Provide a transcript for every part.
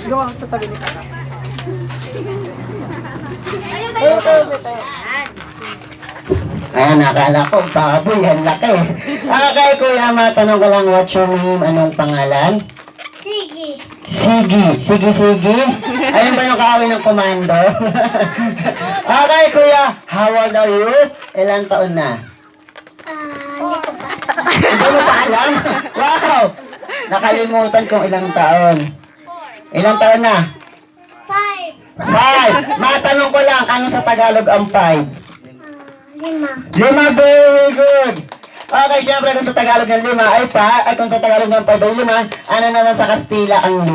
Gawa ka sa tabi ni Kaka. Ayan, nakala ko, baboy, ang laki. Okay, kuya, matanong ko lang, what's your name? Anong pangalan? Sige. Sige. Ayun ba yung kaaway ng komando? Okay, kuya, how old are you? Ilang taon na? Hindi ko pa. Hindi mo pa alam? Wow! Nakalimutan kong ilang taon. Ilang taon na? 5. 5. Matanong ko lang, ano sa Tagalog ang 5? 5. 5, very good. Okay, syempre kung sa Tagalog ng 5 ay pa, at kung sa Tagalog ng 5 ay 5, ano naman sa Kastila ang 5?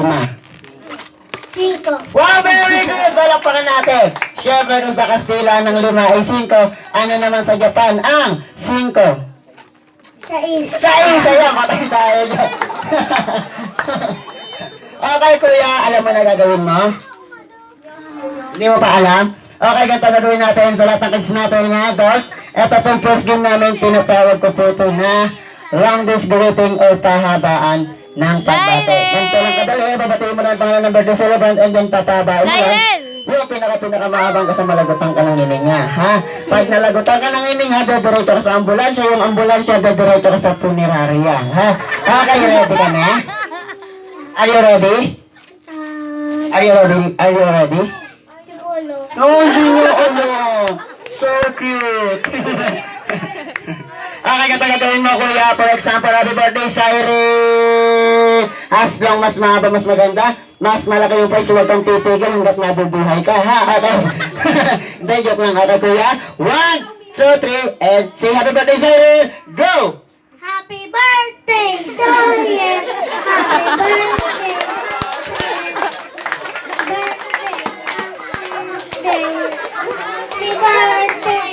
5. Wow, very good! Balakpakan natin. Syempre kung sa Kastila ng 5 ay 5, ano naman sa Japan ang 5? 6. Sa isa yan, patay tayo dyan. Okay, kuya, alam mo na gagawin mo? Hindi mo pa alam? Okay, ganito gagawin natin sa lahat ng kids natin na adult. Ito pong first game namin, tinatawag ko po ito na longest greeting or pahabaan ng pagbate. Ganito lang kadali, babatiin mo na ang pangalan ng birthday celebrant and then papahabaan mo lang. Yung pinakamahabang kasi malagutan ka ng hininga, ha? Pag nalagutan ka ng hininga, dediretso ka sa ambulansya. Yung ambulansya, dediretso ka sa punerarya, ha? Okay, ready ka na? Are you ready? Are you ready? Are you ready? Siguro. Oh, hindi mo alam. So cute. Okay, katagatuin mo, kuya. For example, happy birthday, Cyril. As long mas mahaba, mas maganda, mas malaki yung price, huwag kang titigil hanggat nabubuhay ka, ha? Okay. Hindi, joke lang. Okay, kuya. 1, 2, 3, and say happy birthday, Cyril. Go! Happy birthday, Cyril. Happy birthday. Happy birthday. Happy birthday.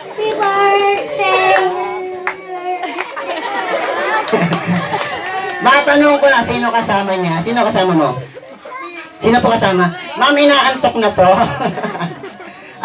Happy birthday. Matanong ko lang, sino kasama niya? Sino kasama mo? Sino po kasama? Ma'am, inaantok na po.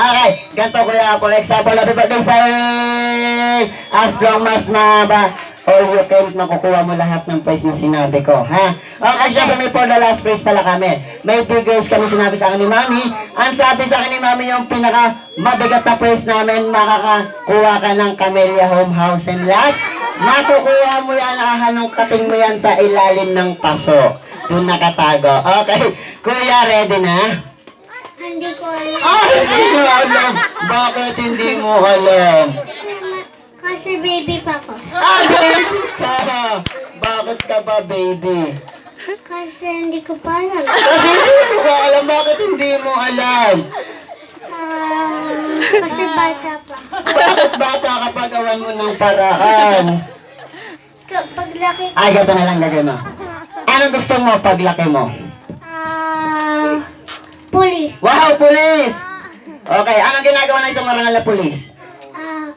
Okay, ganito kuya. For example, happy birthday, Cyril! As long mas mahaba, all you can, makukuha mo lahat ng prize na sinabi ko, ha? Okay, syempre may for the last prize pala kami. May big race kami sinabi sa akin ni Mami. Ang sabi sa akin ni Mami, yung pinaka mabigat na prize namin, makakakuha ka ng Camellia Home House and Lot. Makukuha mo yan, ahanong kating mo yan sa ilalim ng paso. Doon nakatago. Okay, kuya, ready na? Hindi ko alam. Hindi mo alam. Bakit hindi mo alam? Kasi baby pa ko. Baby ka! Bakit ka ba, baby? Kasi hindi ko pa alam. Kasi hindi mo ba alam. Bakit hindi mo alam? Kasi bata pa. Bakit bata ka pa gawan mo ng paraan? Paglaki ko, Ay, gato na lang gagawin mo. Anong gusto mo paglaki mo? police. Wow, pulis! Okay, anong ginagawa ng isang marangal na pulis?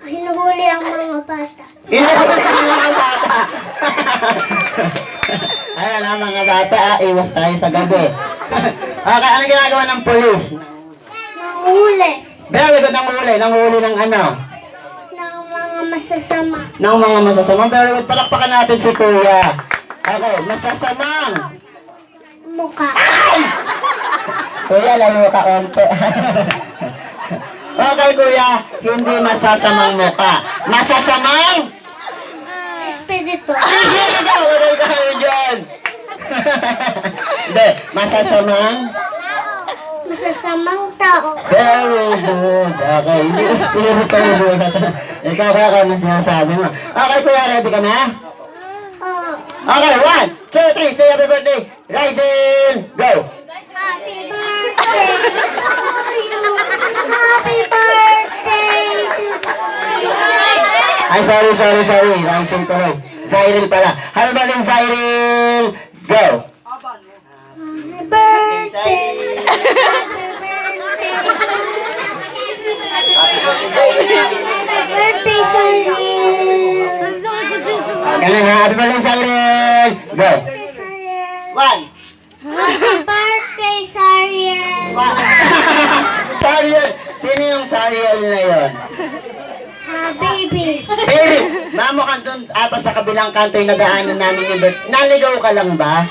Hinuhuli ang mga bata. Inuhuli ang mga bata. Ayan ang mga bata, iwas tayo sa gabi. Okay, anong ginagawa ng pulis? Nanguhuli Very good, nanguhuli. Nanguhuli ng ano? ng mga masasama. Ng mga masasama. Very good, palakpakan natin si Kuya. Okay, masasamang. Mukha. Kuya, layo ka onte. Okay, Kuya, hindi masasamang mukha. Masasamang? Espiritu. Hindi ka, wala kayo dyan. Hindi, masasamang? Masasamang tao. Very good. Okay, hindi espiritu yung masasamang. Ikaw kaya ka na sinasabi mo. Okay, Kuya, ready ka na? Okay, 1, 2, 3, say happy birthday. Rising, go. Happy birthday to you. Happy birthday to you. Ay, sorry. Rising tuloy. Cyril pala. Happy birthday, Cyril. Go. Happy birthday. Happy birthday, Cyril. Ganun ha. Happy birthday, Cyril. Go. Cyril. 1. Happy birthday, Cyril. Cyril. Sino yung Cyril na yun? Baby. Baby, mamo ka doon ata sa kabilang kanto yung nadaanan namin yung birth. Naligaw ka lang ba?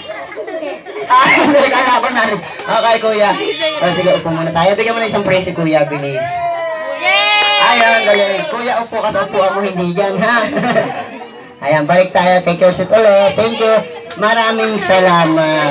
Hindi, kala ko narinig. Okay, kuya. Sige, upo muna tayo. Bigyan mo na isang praise si kuya, bilis. Ayan, galing. Kuya, upo ka sa upuan mo, hindi dyan, ha? Ayan, balik tayo. Take your seat ulit. Thank you. Maraming salamat.